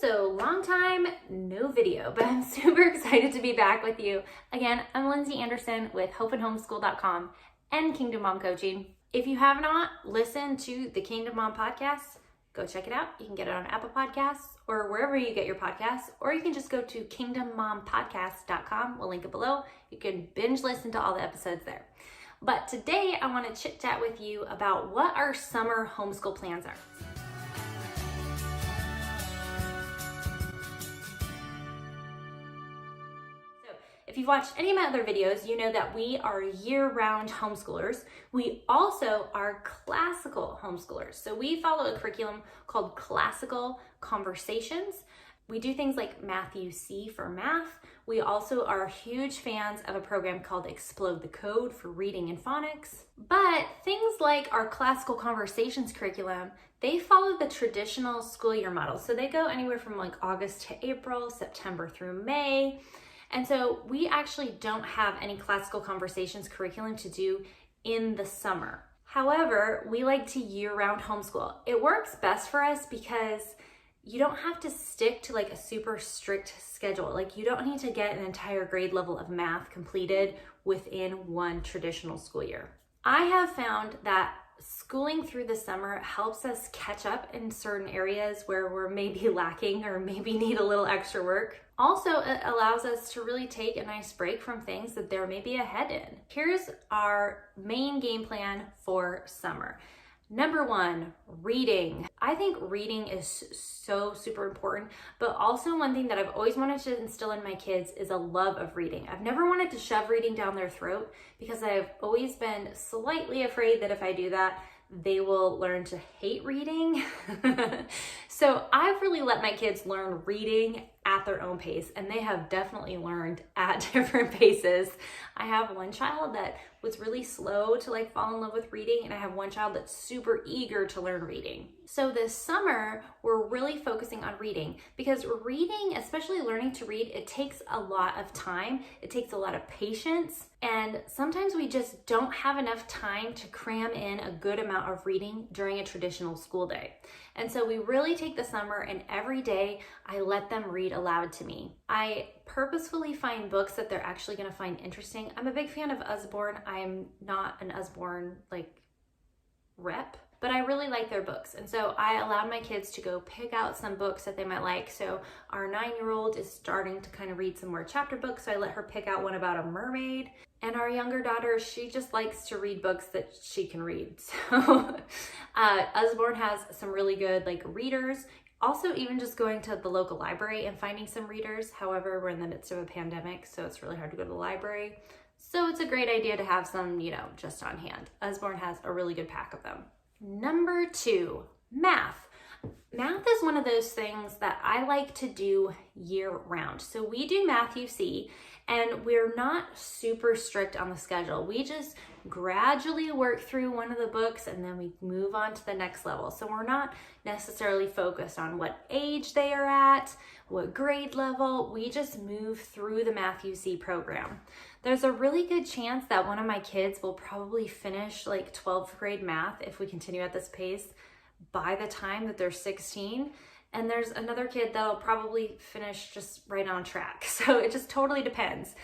So long time, no video, but I'm super excited to be back with you. Again, I'm Lindsay Anderson with hopeandhomeschool.com and Kingdom Mom Coaching. If you have not listened to the Kingdom Mom podcast, go check it out. You can get it on Apple Podcasts or wherever you get your podcasts, or you can just go to kingdommompodcast.com. We'll link it below. You can binge listen to all the episodes there. But today I want to chit chat with you about what our summer homeschool plans are. If you've watched any of my other videos, you know that we are year-round homeschoolers. We also are classical homeschoolers. So we follow a curriculum called Classical Conversations. We do things like Matthew C for math. We also are huge fans of a program called Explode the Code for reading and phonics. But things like our Classical Conversations curriculum, they follow the traditional school year model. So they go anywhere from like August to April, September through May. And so we actually don't have any Classical Conversations curriculum to do in the summer. However, we like to year-round homeschool. It works best for us because you don't have to stick to like a super strict schedule. Like you don't need to get an entire grade level of math completed within one traditional school year. I have found that schooling through the summer helps us catch up in certain areas where we're maybe lacking or maybe need a little extra work. Also, it allows us to really take a nice break from things that there may be ahead in. Here's our main game plan for summer. Number one, reading. I think reading is so super important, but also one thing that I've always wanted to instill in my kids is a love of reading. I've never wanted to shove reading down their throat because I've always been slightly afraid that if I do that, they will learn to hate reading. So I've really let my kids learn reading at their own pace, and they have definitely learned at different paces. I have one child that was really slow to like fall in love with reading, and I have one child that's super eager to learn reading. So this summer, we're really focusing on reading because reading, especially learning to read, it takes a lot of time. It takes a lot of patience. And sometimes we just don't have enough time to cram in a good amount of reading during a traditional school day. And so we really take the summer, and every day I let them read aloud to me. I purposefully find books that they're actually going to find interesting. I'm a big fan of Usborne. I'm not an Usborne rep, but I really like their books. And so I allowed my kids to go pick out some books that they might like. So our 9-year-old is starting to kind of read some more chapter books. So I let her pick out one about a mermaid. And our younger daughter, she just likes to read books that she can read. So Usborne has some really good readers. Also, even just going to the local library and finding some readers. However, we're in the midst of a pandemic, so it's really hard to go to the library. So it's a great idea to have some, just on hand. Usborne has a really good pack of them. Number 2, math. Math is one of those things that I like to do year round. So we do Matthew C, and we're not super strict on the schedule. We just gradually work through one of the books and then we move on to the next level. So we're not necessarily focused on what age they are at, what grade level. We just move through the Matthew C program. There's a really good chance that one of my kids will probably finish 12th grade math if we continue at this pace by the time that they're 16. And there's another kid that'll probably finish just right on track. So it just totally depends.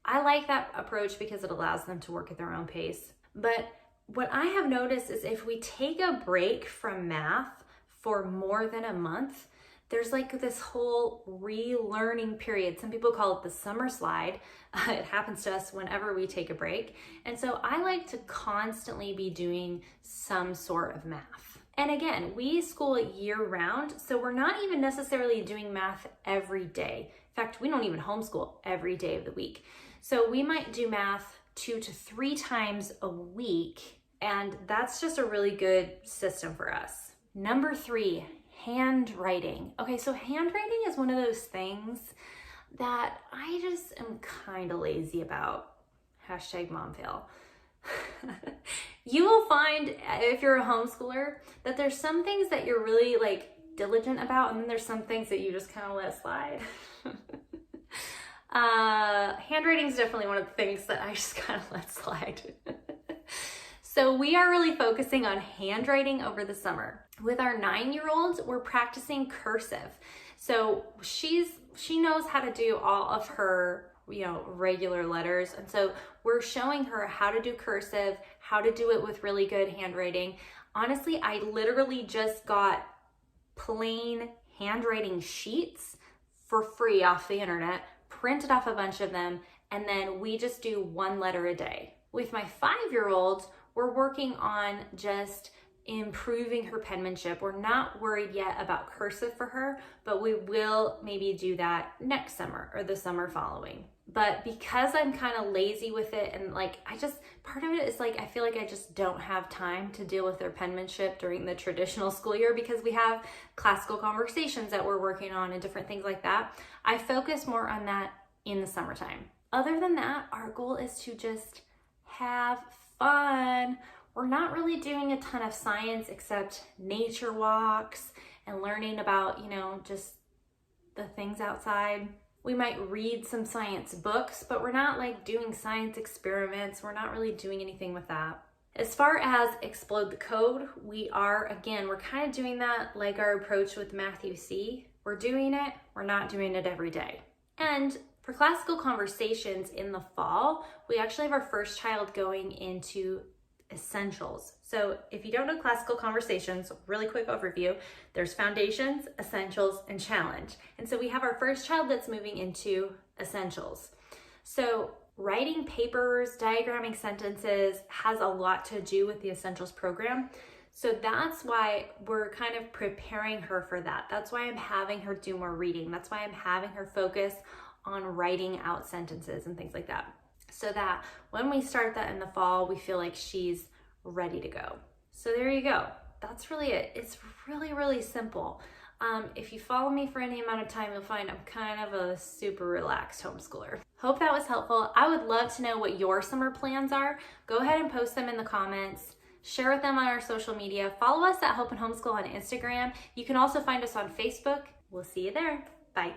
I like that approach because it allows them to work at their own pace. But what I have noticed is if we take a break from math for more than a month, there's this whole relearning period. Some people call it the summer slide. It happens to us whenever we take a break. And so I like to constantly be doing some sort of math. And again, we school year round, so we're not even necessarily doing math every day. In fact, we don't even homeschool every day of the week. So we might do math 2 to 3 times a week, and that's just a really good system for us. Number 3, handwriting. Okay, so handwriting is one of those things that I just am kind of lazy about. #momfail. You will find, if you're a homeschooler, that there's some things that you're really diligent about, and then there's some things that you just kind of let slide. Handwriting is definitely one of the things that I just kind of let slide. So we are really focusing on handwriting over the summer. With our 9-year-olds, we're practicing cursive. So she knows how to do all of her, regular letters. And so we're showing her how to do cursive, how to do it with really good handwriting. Honestly, I literally just got plain handwriting sheets for free off the internet, printed off a bunch of them, and then we just do one letter a day. With my 5-year-old, we're working on just improving her penmanship. We're not worried yet about cursive for her, but we will maybe do that next summer or the summer following. But because I'm kind of lazy with it, and part of it is I feel like I just don't have time to deal with their penmanship during the traditional school year because we have classical conversations that we're working on and different things like that. I focus more on that in the summertime. Other than that, our goal is to just have fun. We're not really doing a ton of science except nature walks and learning about, just the things outside. We might read some science books, but we're not doing science experiments. We're not really doing anything with that. As far as explode the code, we're kind of doing that like our approach with Matthew C. We're doing it, we're not doing it every day. And for classical conversations in the fall, we actually have our first child going into essentials. So if you don't know classical conversations, really quick overview, there's foundations, essentials, and challenge. And so we have our first child that's moving into essentials. So writing papers, diagramming sentences has a lot to do with the essentials program. So that's why we're kind of preparing her for that. That's why I'm having her do more reading. That's why I'm having her focus on writing out sentences and things like that, so that when we start that in the fall, we feel like she's ready to go. So there you go. That's really it. It's really, really simple. If you follow me for any amount of time, you'll find I'm kind of a super relaxed homeschooler. Hope that was helpful. I would love to know what your summer plans are. Go ahead and post them in the comments. Share with them on our social media. Follow us at Hope and Homeschool on Instagram. You can also find us on Facebook. We'll see you there. Bye.